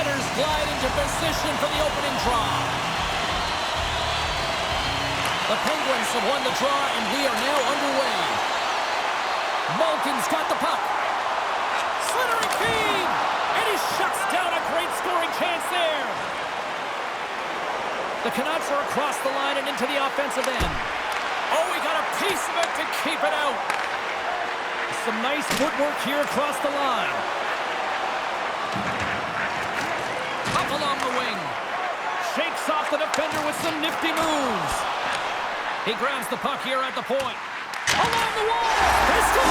Riders glide into position for the opening draw. The Penguins have won the draw, and we are now underway. Malkin's got the puck. Slithering feed! And he shuts down a great scoring chance there. The Canucks are across the line and into the offensive end. Oh, we got a piece of it to keep it out. Some nice footwork here across the line. Up along the wing. Shakes off the defender with some nifty moves. He grabs the puck here at the point. Along the wall. They score!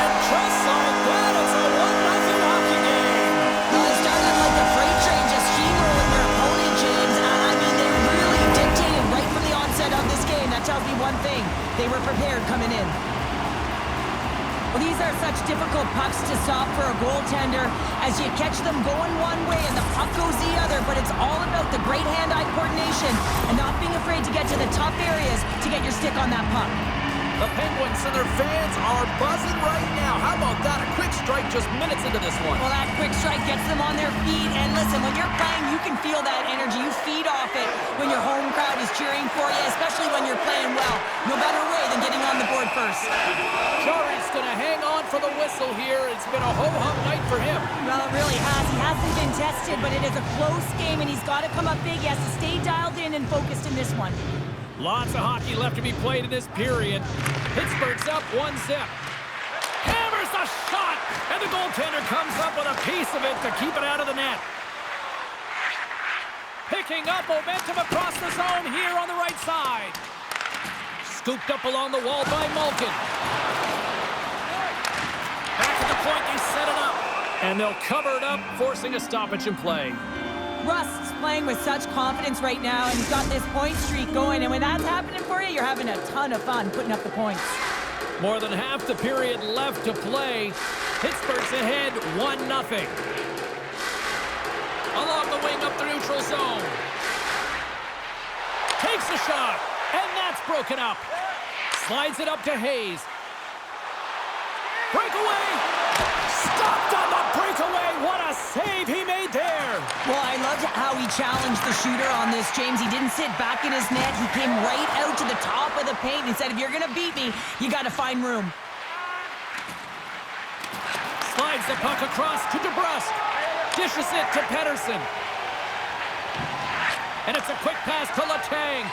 And just like that, it's a 1-0 hockey game. Well, it started like a freight train just steamrolling their opponent, James. And I mean, they really dictated right from the onset of this game. That tells me one thing. They were prepared coming in. Well, these are such difficult pucks to stop for a goaltender as you catch them going one way and the puck goes the other, but it's all about the great hand-eye coordination and not being afraid to get to the tough areas to get your stick on that puck. The Penguins and their fans are buzzing right now. How about that? A quick strike just minutes into this one. Well, that quick strike gets them on their feet, and listen, when you're playing, you can feel that energy. You feed off it when your home crowd is cheering for you, especially when you're playing well. No better way than getting on the board first. Jarry's going to hang on for the whistle here. It's been a ho-hum night for him. Well, it really has. He hasn't been tested, but it is a close game, and he's got to come up big. He has to stay dialed in and focused in this one. Lots of hockey left to be played in this period. Pittsburgh's up 1-0. Hammers the shot, and the goaltender comes up with a piece of it to keep it out of the net. Picking up momentum across the zone here on the right side. Scooped up along the wall by Malkin. Back to the point, they set it up. And they'll cover it up, forcing a stoppage in play. Rust's playing with such confidence right now, and he's got this point streak going, and when that's happening for you, you're having a ton of fun putting up the points. More than half the period left to play. Pittsburgh's ahead 1-0. Along the wing up the neutral zone. Takes a shot, and that's broken up. Slides it up to Hayes. Breakaway! Stopped on the breakaway! What a save he made there! Well, I loved how he challenged the shooter on this, James. He didn't sit back in his net. He came right out to the top of the paint and said, if you're going to beat me, you got to find room. Slides the puck across to DeBrusk. Dishes it to Pettersson. And it's a quick pass to Letang.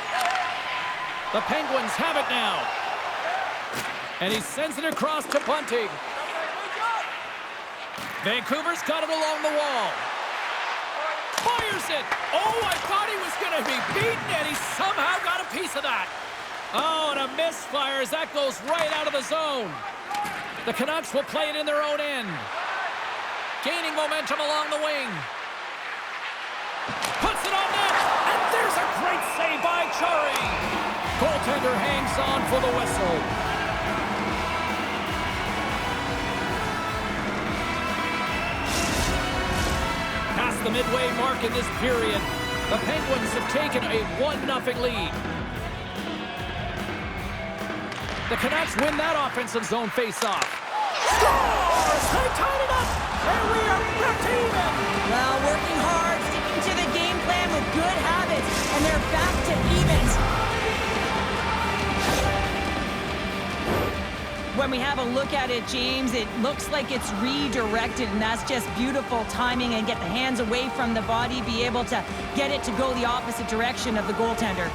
The Penguins have it now. And he sends it across to Bunting. Vancouver's got it along the wall. Fires it. Oh, I thought he was going to be beaten, and he somehow got a piece of that. Oh, and a misfire as that goes right out of the zone. The Canucks will play it in their own end. Gaining momentum along the wing. Puts it on net, and there's a great save by Chari. Goaltender hangs on for the whistle. Past the midway mark in this period, the Penguins have taken a 1-0 lead. The Canucks win that offensive zone face-off. Scores! They tied it up, and we are back to even. Well, working hard, sticking to the game plan with good habits, and they're back to evens. When we have a look at it, James, it looks like it's redirected, and that's just beautiful timing and get the hands away from the body, be able to get it to go the opposite direction of the goaltender.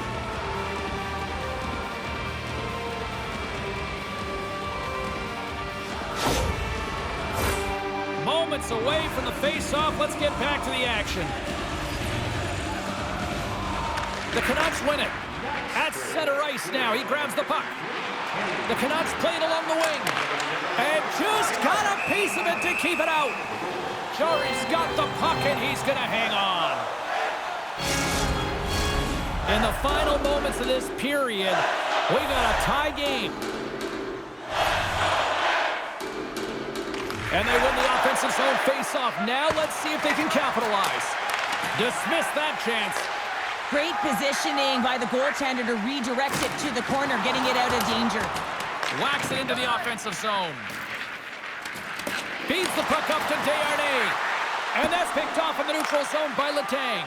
Moments away from the face-off. Let's get back to the action. The Canucks win it. At center ice now. He grabs the puck. The Canucks play it along the wing. And just got a piece of it to keep it out. Chari's got the puck, and he's going to hang on. In the final moments of this period, we got a tie game. And they win the offensive zone face-off. Now let's see if they can capitalize. Dismiss that chance. Great positioning by the goaltender to redirect it to the corner, getting it out of danger. Whacks it into the offensive zone. Feeds the puck up to Desharnais. And that's picked off in the neutral zone by Letang.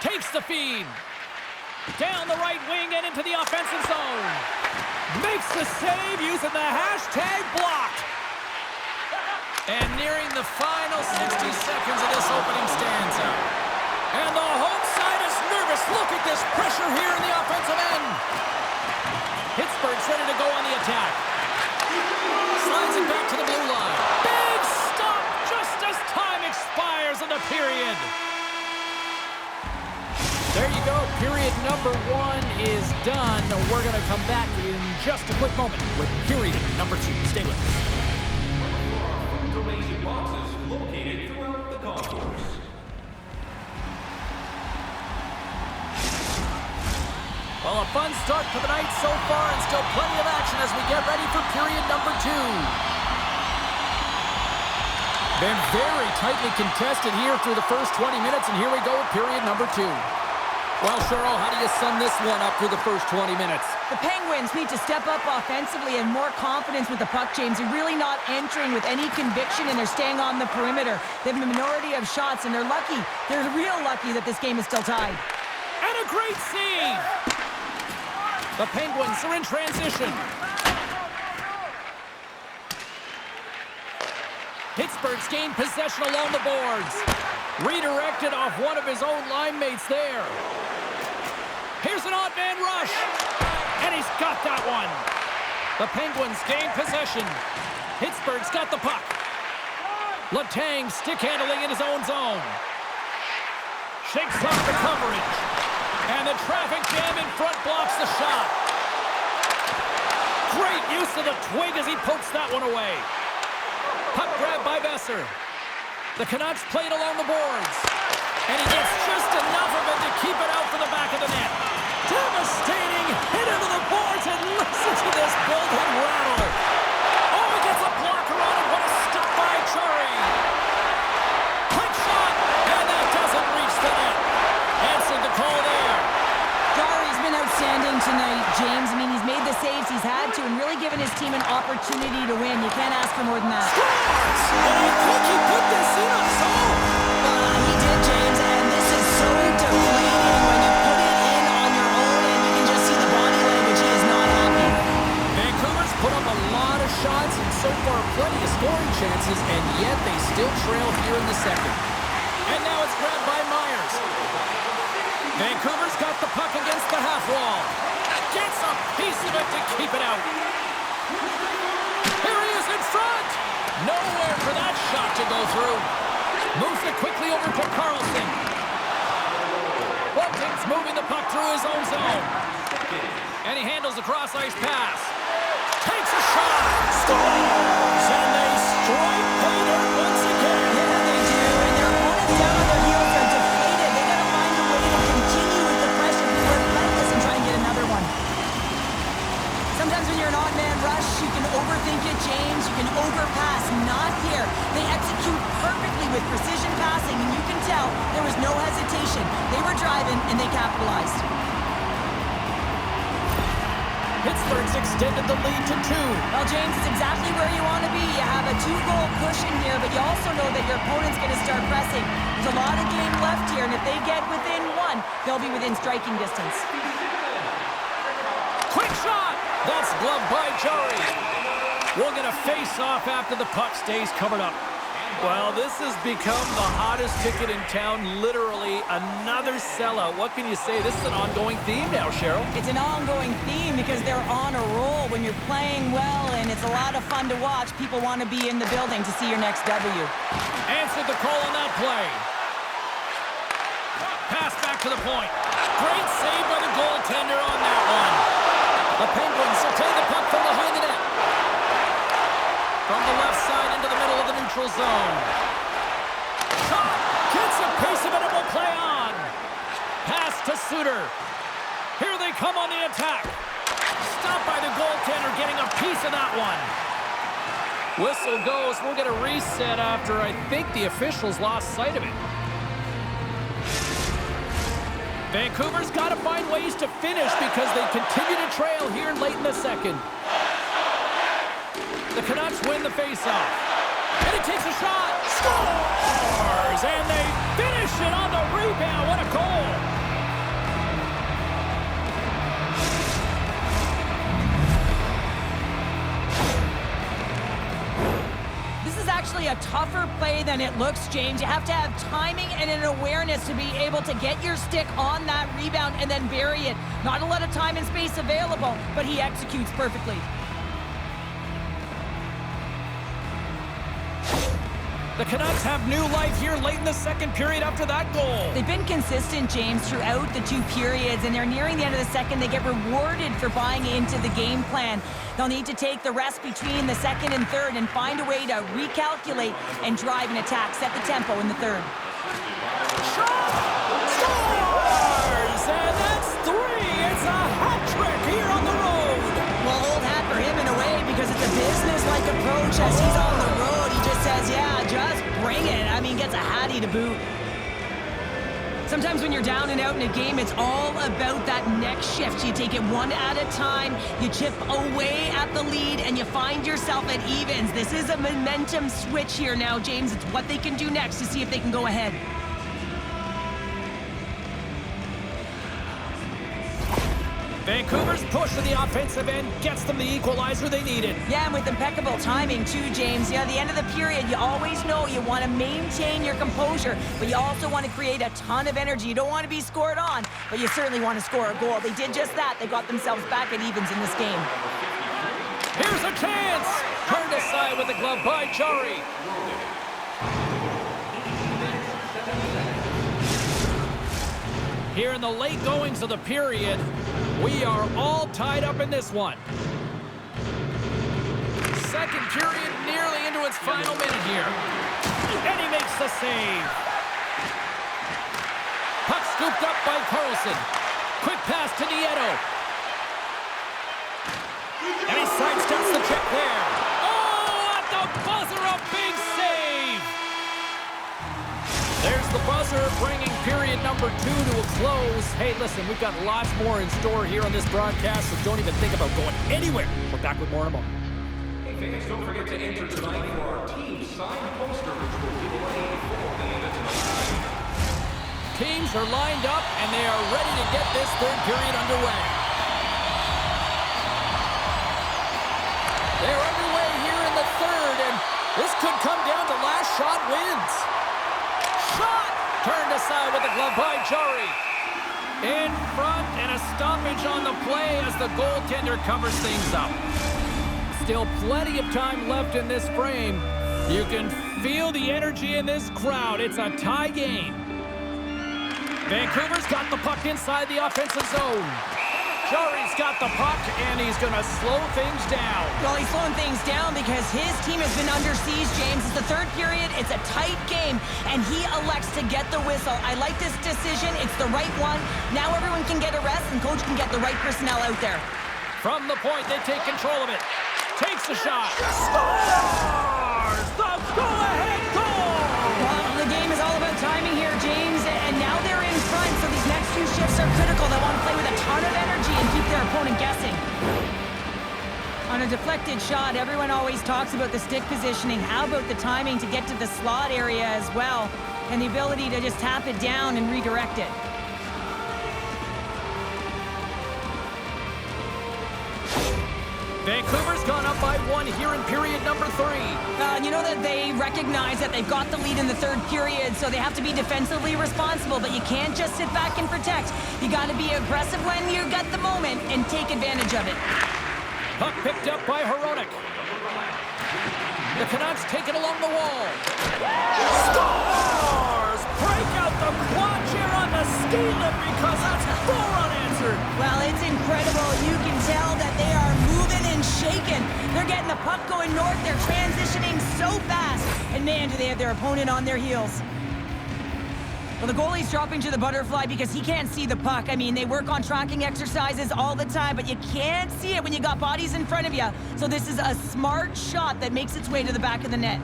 Takes the feed. Down the right wing and into the offensive zone. Makes the save using the hashtag blocked. And nearing the final 60 seconds of this opening stanza. And the home side is nervous. Look at this pressure here in the offensive end. Pittsburgh's ready to go on the attack. Slides it back to the blue line. Big stop just as time expires in the period. There you go. Period number 1 is done. We're going to come back in just a quick moment with period number 2. Stay with us. Donating boxes located throughout the concourse. Well, a fun start to the night so far and still plenty of action as we get ready for period number 2. Been very tightly contested here through the first 20 minutes, and here we go with period number 2. Well, Cheryl, how do you sum this one up through the first 20 minutes? The Penguins need to step up offensively and more confidence with the puck, James. They're really not entering with any conviction, and they're staying on the perimeter. They have a minority of shots, and they're lucky. They're real lucky that this game is still tied. And a great save! The Penguins are in transition. Pittsburgh's gained possession along the boards. Redirected off one of his own line mates there. Here's an odd man rush. And he's got that one. The Penguins gain possession. Pittsburgh's got the puck. Letang stick handling in his own zone. Shakes off the coverage. And the traffic jam in front blocks the shot. Great use of the twig as he pokes that one away. Puck grab by Besser. The Canucks play it along the boards. And he gets just enough of it to keep it out for the back of the net. Devastating hit into the boards, and listen to this bullhead rattle. Oh, he gets a blocker on it. What a stop by Chari. Quick shot, and that doesn't reach the net. Answered the call there. Chari's been outstanding tonight, James. I mean, he's made the saves he's had to and really given his team an opportunity to win. You can't ask for more than that. Scores! And I think he put this in on his own. He did, James, and this is so deflating when you put it in on your own and you can just see the body language. He is not happy. Vancouver's put up a lot of shots and so far plenty of scoring chances, and yet they still trail here in the second. And now it's grabbed by Myers. Vancouver's got the puck against the half wall. Gets a piece of it to keep it out. Here he is in front. Nowhere for that shot to go through. Moves it quickly over to Carlson. Bunting's moving the puck through his own zone. And he handles a cross-ice pass. Takes a shot. Scores! And they strike pay dirt once again. Yeah, they do, and their opponents down on their heels are deflated. They got to find a way to continue with the pressure, be relentless, and try and get another one. Sometimes when you're an odd man rush, you can overthink it, James. You can overpass. Not here. They execute perfectly with precision passing, and you can tell there was no hesitation. They were driving, and they capitalized. Pittsburgh's extended the lead to 2. Well, James, it's exactly where you want to be. You have a 2-goal cushion here, but you also know that your opponent's going to start pressing. There's a lot of game left here, and if they get within 1, they'll be within striking distance. Quick shot! That's gloved by Chari. We'll get a face-off after the puck stays covered up. Well, this has become the hottest ticket in town, literally another sellout. What can you say? This is an ongoing theme now, Cheryl. It's an ongoing theme because they're on a roll. When you're playing well and it's a lot of fun to watch, people want to be in the building to see your next W. Answered the call on that play. Pass back to the point. Great save by the goaltender on that one. The Penguins will take the puck from behind the net. From the left side into the middle of the neutral zone. Shot! Gets a piece of it and will play on. Pass to Suter. Here they come on the attack. Stopped by the goaltender, getting a piece of that one. Whistle goes. We'll get a reset after I think the officials lost sight of it. Vancouver's got to find ways to finish because they continue to trail here late in the second. The Canucks win the faceoff. And he takes a shot. Score! actually a tougher play than it looks, James. You have to have timing and an awareness to be able to get your stick on that rebound and then bury it. Not a lot of time and space available, but he executes perfectly. The Canucks have new life here late in the second period after that goal. They've been consistent, James, throughout the two periods, and they're nearing the end of the second. They get rewarded for buying into the game plan. They'll need to take the rest between the second and third and find a way to recalculate and drive an attack, set the tempo in the third. Scores! And that's 3! It's a hat trick here on the road. Well, old hat for him in a way because it's a business-like approach as he's on the road. He just says, yeah, just bring it. I mean, gets a hattie to boot. Sometimes when you're down and out in a game, it's all about that next shift. You take it one at a time, you chip away at the lead, and you find yourself at evens. This is a momentum switch here now, James. It's what they can do next to see if they can go ahead. Vancouver's push to the offensive end gets them the equalizer they needed. Yeah, and with impeccable timing too, James. Yeah, at the end of the period, you always know you want to maintain your composure, but you also want to create a ton of energy. You don't want to be scored on, but you certainly want to score a goal. They did just that. They got themselves back at evens in this game. Here's a chance! Turned aside with the glove by Jari. Here in the late goings of the period, we are all tied up in this one. Second period nearly into its final minute here. And he makes the save. Puck scooped up by Carlson. Quick pass to Nieto. And he sidesteps the check there. Oh, at the buzzer, a big save! There's the buzzer, bringing period number 2 to a close. Hey, listen, we've got lots more in store here on this broadcast, so don't even think about going anywhere. We're back with more in a moment. Hey, fans, don't forget to enter tonight for our team signed poster, which will give away before the end of tonight's game. Teams are lined up, and they are ready to get this third period underway. They're underway here in the third, and this could come down to last shot wins. Shot! Turned aside with the glove by Jari. In front, and a stoppage on the play as the goaltender covers things up. Still plenty of time left in this frame. You can feel the energy in this crowd. It's a tie game. Vancouver's got the puck inside the offensive zone. Jari's got the puck, and he's going to slow things down. Well, he's slowing things down because his team has been under siege, James. It's the third period. It's a tight game, and he elects to get the whistle. I like this decision. It's the right one. Now everyone can get a rest, and coach can get the right personnel out there. From the point, they take control of it. Takes a shot. Scores! The go-ahead goal! Well, the game is all about timing here, James, and now they're in front, so these next few shifts are critical. They want to play with a ton of energy and keep their opponent guessing. On a deflected shot, everyone always talks about the stick positioning. How about the timing to get to the slot area as well, and the ability to just tap it down and redirect it? Vancouver's gone up by 1 here in period number 3. You know that they recognize that they've got the lead in the third period, so they have to be defensively responsible, but you can't just sit back and protect. You got to be aggressive when you get the moment and take advantage of it. Puck picked up by Hronek. The Canucks take it along the wall. Scores! Break out the quad chair on the ski lift because that's 4 unanswered. Well, it's incredible. You can tell that they are moving and shaking. They're getting the puck going north. They're transitioning so fast. And man, do they have their opponent on their heels. Well, the goalie's dropping to the butterfly because he can't see the puck. I mean, they work on tracking exercises all the time, but you can't see it when you got bodies in front of you. So this is a smart shot that makes its way to the back of the net.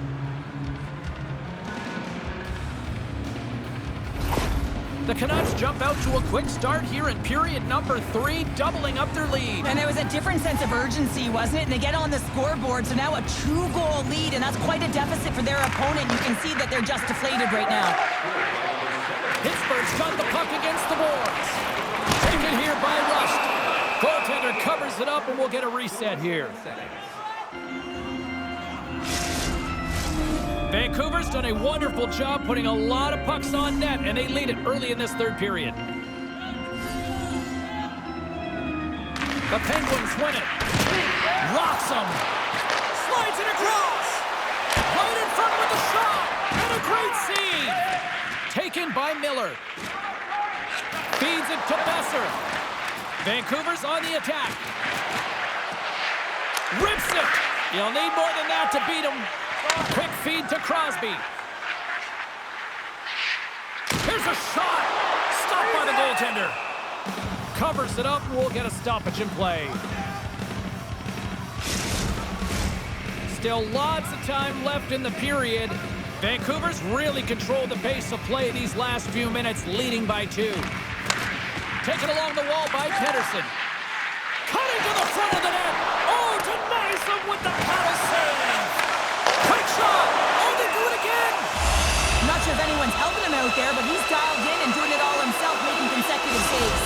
The Canucks jump out to a quick start here in period number 3, doubling up their lead. And there was a different sense of urgency, wasn't it? And they get on the scoreboard, so now a 2-goal lead, and that's quite a deficit for their opponent. You can see that they're just deflated right now. Pittsburgh's got the puck against the boards. Taken here by Rust. Goaltender covers it up, and we'll get a reset here. Vancouver's done a wonderful job putting a lot of pucks on net, and they lead it early in this third period. The Penguins win it. Rocks them. Slides it across. Right in front with the shot. And a great save. Taken by Miller. Feeds it to Besser. Vancouver's on the attack. Rips it. You'll need more than that to beat him. Quick feed to Crosby. Here's a shot. Stopped by the goaltender. Covers it up, and we'll get a stoppage in play. Still lots of time left in the period. Vancouver's really controlled the pace of play these last few minutes, leading by 2. Taken along the wall by Pettersson. Cutting to the front of the net. Oh, denies him with the paddle save. Quick shot. Oh, they do it again. I'm not sure if anyone's helping him out there, but he's dialed in and doing it all himself, making consecutive saves.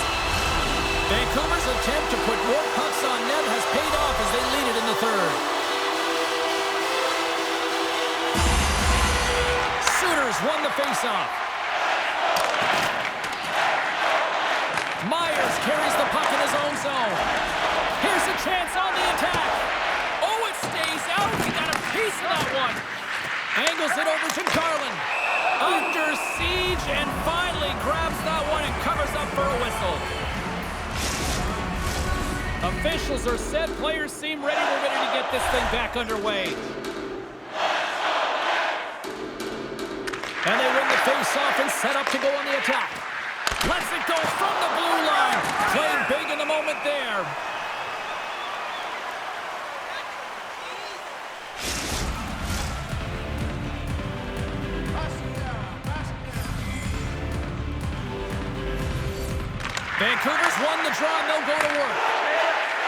Vancouver's attempt to put more pucks on net has paid off as they lead it in the third. Sooners won the faceoff. Myers carries the puck in his own zone. Here's a chance on the attack. Oh, it stays out. He got a piece of that one. Angles it over to Garland. Under siege and finally grabs that one and covers up for a whistle. Officials are set. Players seem ready to get this thing back underway. And they win the face-off and set up to go on the attack. Lets it go from the blue line. Playing big in the moment there. Vancouver's won the draw and they'll go to work.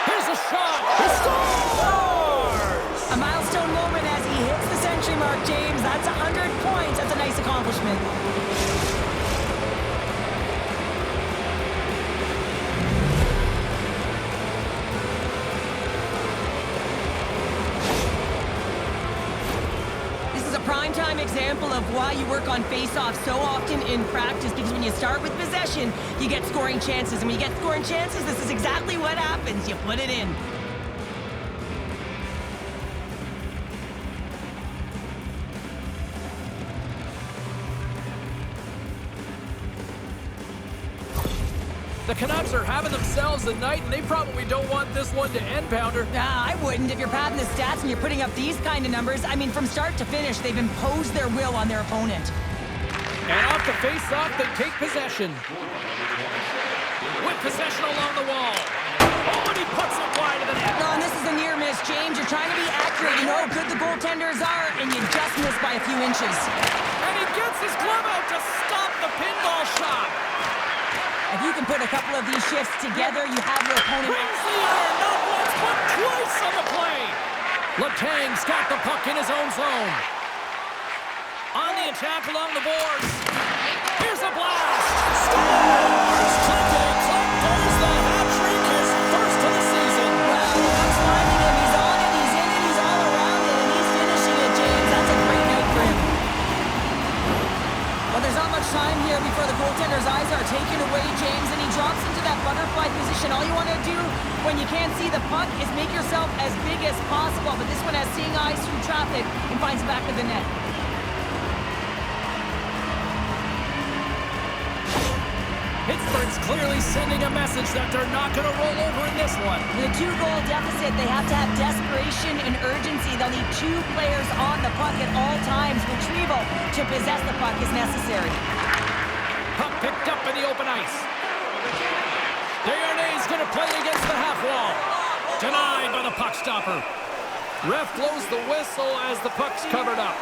Here's a shot. He scores! A milestone moment as he hits the century mark, James. That's 100 points. That's a nice accomplishment. This is a primetime example of why you work on face-offs so often in practice, because when you start with possession, you get scoring chances. And when you get scoring chances, this is exactly what happens. You put it in. The Canucks are having themselves a night, and they probably don't want this one to end, Pounder. Nah, I wouldn't. If you're padding the stats and you're putting up these kind of numbers, I mean, from start to finish, they've imposed their will on their opponent. And off the face-off, they take possession. With possession along the wall. Oh, and he puts it wide of the net. No, and this is a near miss, James. You're trying to be accurate. You know how good the goaltenders are, and you just miss by a few inches. And he gets his glove out to stop the pinball shot. If you can put a couple of these shifts together, you have your opponent. Brings the iron, not once, but twice on the play. Letang's got the puck in his own zone. On the attack along the boards. Here's a blast. Scores! Clinton there's the hat trick, his first of the season. Well, the puck's finding him. He's on it, he's in it, he's all around it, and he's finishing it, James. That's a great night for him. Well, there's not much time here before the goaltender's eyes are taken away, James, and he drops into that butterfly position. All you want to do when you can't see the puck is make yourself as big as possible, but this one has seeing eyes through traffic and finds the back of the net. Pittsburgh's clearly sending a message that they're not going to roll over in this one. With a 2-goal deficit, they have to have desperation and urgency. They'll need 2 players on the puck at all times. Retrieval to possess the puck is necessary. Puck picked up in the open ice. Desharnais going to play against the half wall. Denied by the puck stopper. Ref blows the whistle as the puck's covered up.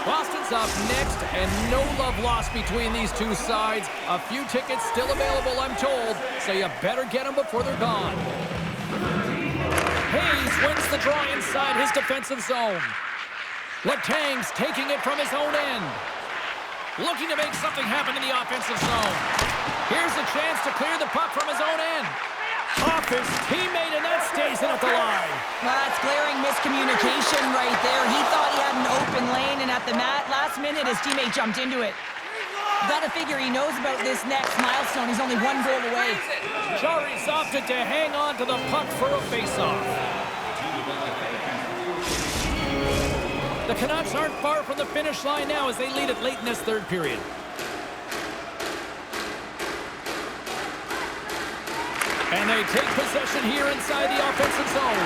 Boston's up next, and no love lost between these two sides. A few tickets still available, I'm told, so you better get them before they're gone. Hayes wins the draw inside his defensive zone. Letang's taking it from his own end. Looking to make something happen in the offensive zone. Here's a chance to clear the puck from his own end. Off his teammate, and that stays in at the line. Well, that's glaring miscommunication right there. He thought he had an open lane, and at the last minute, his teammate jumped into it. Gotta figure he knows about this next milestone. He's only one goal away. Jari's opted to hang on to the puck for a faceoff. The Canucks aren't far from the finish line now as they lead it late in this third period. And they take possession here inside the offensive zone.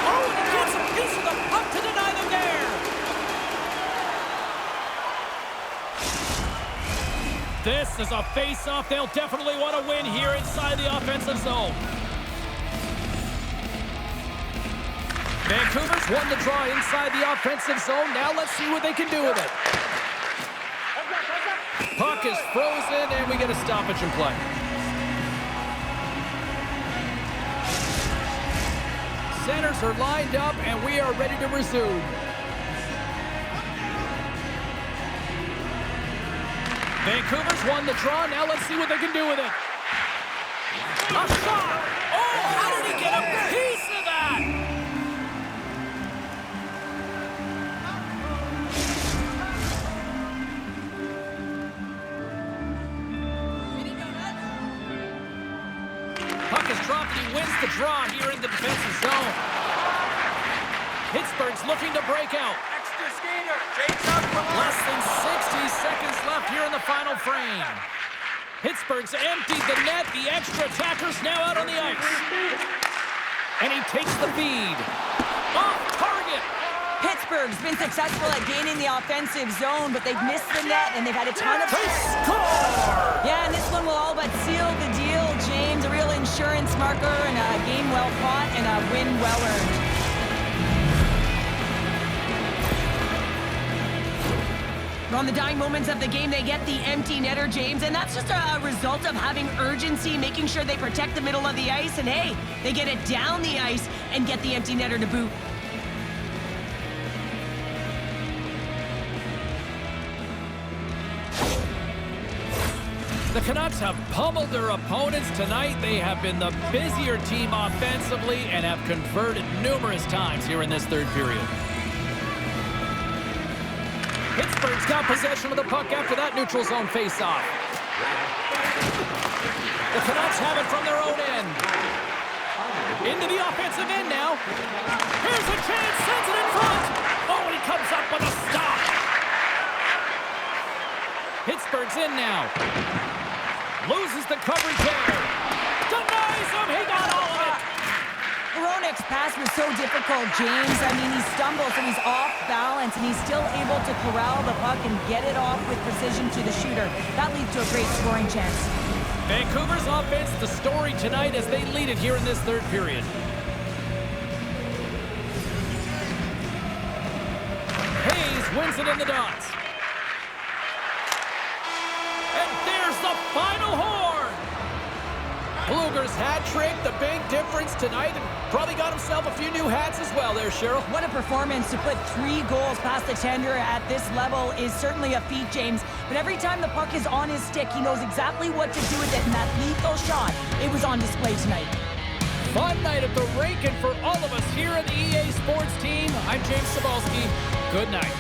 Oh, and he gets a piece of the puck to deny them there. This is a face-off they'll definitely want to win here inside the offensive zone. Vancouver's won the draw inside the offensive zone. Now let's see what they can do with it. Puck is frozen, and we get a stoppage in play. Centers are lined up, and we are ready to resume. Vancouver's won the draw. Now let's see what they can do with it. A shot! Oh, how did he get a piece of that? Puck is dropped, and he wins the draw here in the defensive zone. Pittsburgh's looking to break out. Extra skater, James out from Less than 60 seconds left here in the final frame. Pittsburgh's emptied the net. The extra attacker's now out on the ice. And he takes the feed. Off target. Pittsburgh's been successful at gaining the offensive zone, but they've missed the net, and they've had a ton of... They score! Yeah, and this one will all but seal the deal, James. A real insurance marker, and a game well fought, and a win well earned. On the dying moments of the game, they get the empty netter, James, and that's just a result of having urgency, making sure they protect the middle of the ice, and hey, they get it down the ice and get the empty netter to boot. The Canucks have pummeled their opponents tonight. They have been the busier team offensively and have converted numerous times here in this third period. Pittsburgh's got possession of the puck after that neutral zone faceoff. The Canucks have it from their own end. Into the offensive end now. Here's a chance, sends it in front. Oh, and he comes up with a stop. Pittsburgh's in now. Loses the coverage there. Denies him, he got all of it. Hronek's pass was so difficult, James. I mean, he stumbles and he's off balance, and he's still able to corral the puck and get it off with precision to the shooter. That leads to a great scoring chance. Vancouver's offense, the story tonight as they lead it here in this third period. Hayes wins it in the dots. And there's the final horn. Bluger's hat trick, the big difference tonight, and probably got himself a few new hats as well there, Cheryl. What a performance. To put 3 goals past the tender at this level is certainly a feat, James. But every time the puck is on his stick, he knows exactly what to do with it, and that lethal shot, it was on display tonight. Fun night at the rink, and for all of us here in the EA Sports team, I'm James Cebulski. Good night.